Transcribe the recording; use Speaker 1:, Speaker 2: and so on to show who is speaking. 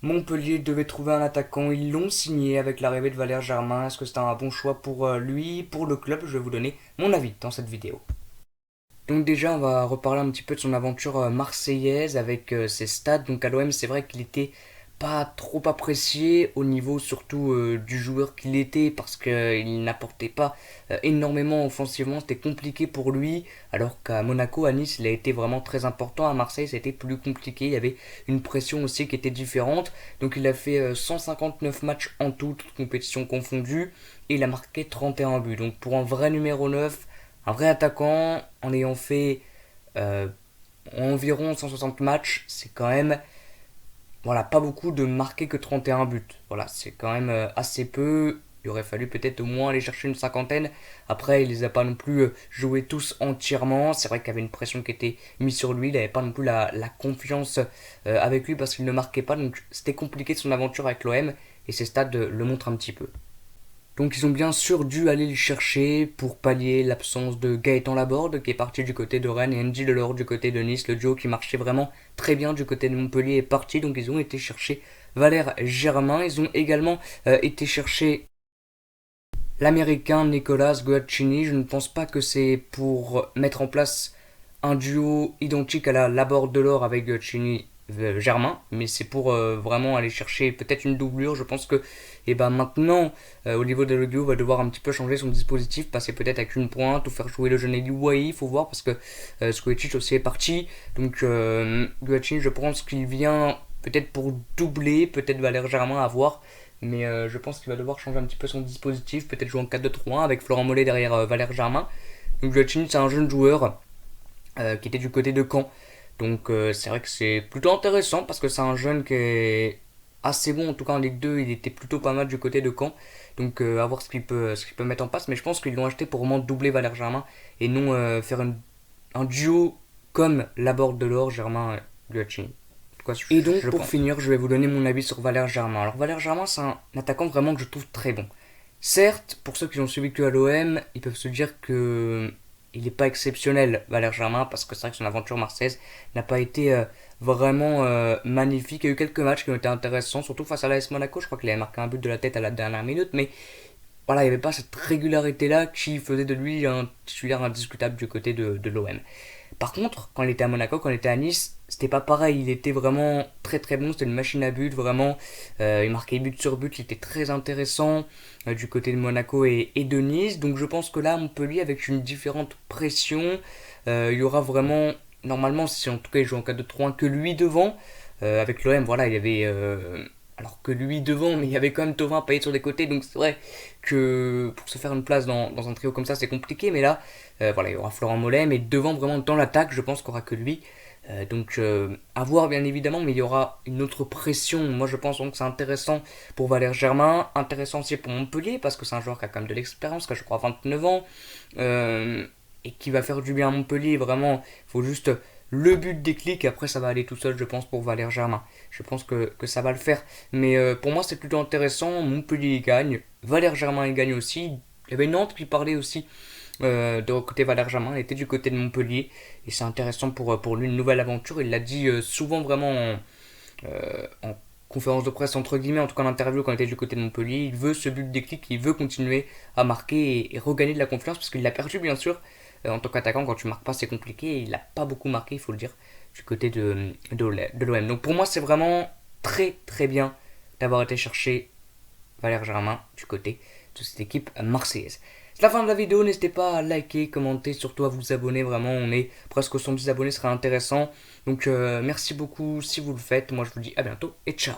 Speaker 1: Montpellier devait trouver un attaquant, ils l'ont signé avec l'arrivée de Valère Germain. Est-ce que c'était un bon choix pour lui, pour le club? Je vais vous donner mon avis dans cette vidéo. Donc déjà, on va reparler un petit peu de son aventure marseillaise avec ses stats. Donc à l'OM, c'est vrai qu'il était pas trop apprécié au niveau surtout du joueur qu'il était parce qu'il n'apportait pas énormément offensivement. C'était compliqué pour lui alors qu'à Monaco, à Nice, il a été vraiment très important. À Marseille, c'était plus compliqué. Il y avait une pression aussi qui était différente. Donc il a fait 159 matchs en tout, toutes compétitions confondues, et il a marqué 31 buts. Donc pour un vrai numéro 9, un vrai attaquant, en ayant fait euh, environ 160 matchs, c'est quand même voilà, pas beaucoup de marquer que 31 buts. Voilà, c'est quand même assez peu. Il aurait fallu peut-être au moins aller chercher une cinquantaine. Après, il les a pas non plus joués tous entièrement. C'est vrai qu'il y avait une pression qui était mise sur lui. Il n'avait pas non plus la confiance avec lui parce qu'il ne marquait pas. Donc c'était compliqué son aventure avec l'OM. Et ces stats le montrent un petit peu. Donc ils ont bien sûr dû aller le chercher pour pallier l'absence de Gaëtan Laborde qui est parti du côté de Rennes et Andy Delors du côté de Nice. Le duo qui marchait vraiment très bien du côté de Montpellier est parti. Donc ils ont été chercher Valère Germain. Ils ont également été chercher l'américain Nicolas Guaccini. Je ne pense pas que c'est pour mettre en place un duo identique à la Laborde Delors avec Guaccini Germain, mais c'est pour vraiment aller chercher peut-être une doublure. Je pense que et ben maintenant Olivier Delodio va devoir un petit peu changer son dispositif, passer peut-être avec une pointe ou faire jouer le jeune Eli Wahi, il faut voir parce que Skojic aussi est parti. Donc Guaccini, je pense qu'il vient peut-être pour doubler, peut-être Valère Germain à voir. Mais je pense qu'il va devoir changer un petit peu son dispositif, peut-être jouer en 4-2-3-1 avec Florent Mollet derrière Valère Germain. Donc Guaccini, c'est un jeune joueur qui était du côté de Caen. Donc c'est vrai que c'est plutôt intéressant parce que c'est un jeune qui est assez bon, en tout cas en Ligue 2, il était plutôt pas mal du côté de Caen. Donc à voir ce qu'il peut mettre en place. Mais je pense qu'ils l'ont acheté pour vraiment doubler Valère Germain et non faire un duo comme Laborde Delors, Germain Guaccini. Et donc pour finir, je vais vous donner mon avis sur Valère Germain. Alors Valère Germain, c'est un attaquant vraiment que je trouve très bon. Certes, pour ceux qui ont suivi que à l'OM, ils peuvent se dire que il n'est pas exceptionnel, Valère Germain, parce que c'est vrai que son aventure marseillaise n'a pas été vraiment magnifique. Il y a eu quelques matchs qui ont été intéressants, surtout face à l'AS Monaco. Je crois qu'il avait marqué un but de la tête à la dernière minute, mais voilà, il n'y avait pas cette régularité-là qui faisait de lui un titulaire indiscutable du côté de l'OM. Par contre, quand il était à Monaco, quand il était à Nice, c'était pas pareil. Il était vraiment très très bon. C'était une machine à but, vraiment. Il marquait but sur but. Il était très intéressant du côté de Monaco et de Nice. Donc je pense que là, Montpellier, avec une différente pression, il y aura vraiment. Normalement, si en tout cas il joue en 4-2-3-1, que lui devant. Avec l'OM, voilà, il y avait. Alors que lui devant, mais il y avait quand même Thauvin Payet sur les côtés. Donc c'est vrai que pour se faire une place dans un trio comme ça, c'est compliqué. Mais là, voilà, il y aura Florent Mollet, mais devant vraiment dans l'attaque, je pense qu'il n'y aura que lui. Donc à voir bien évidemment, mais il y aura une autre pression. Moi je pense donc que c'est intéressant pour Valère Germain, intéressant aussi pour Montpellier, parce que c'est un joueur qui a quand même de l'expérience, qui a je crois 29 ans, euh, et qui va faire du bien à Montpellier. Vraiment, il faut juste le but déclic, et après ça va aller tout seul je pense pour Valère Germain. Je pense que ça va le faire. Mais pour moi c'est plutôt intéressant, Montpellier il gagne, Valère Germain il gagne aussi. Il y avait Nantes qui parlait aussi de côté Valère Germain, il était du côté de Montpellier et c'est intéressant pour lui une nouvelle aventure. Il l'a dit souvent vraiment en conférence de presse entre guillemets, en tout cas en interview quand il était du côté de Montpellier. Il veut ce but déclic, il veut continuer à marquer et regagner de la confiance parce qu'il l'a perdu bien sûr. En tant qu'attaquant, quand tu marques pas, c'est compliqué. Et il n'a pas beaucoup marqué, il faut le dire, du côté de l'OM. Donc pour moi, c'est vraiment très très bien d'avoir été chercher Valère Germain du côté de cette équipe marseillaise. C'est la fin de la vidéo, n'hésitez pas à liker, commenter, surtout à vous abonner, vraiment on est presque 110 abonnés, ce serait intéressant. Donc merci beaucoup si vous le faites, moi je vous dis à bientôt et ciao.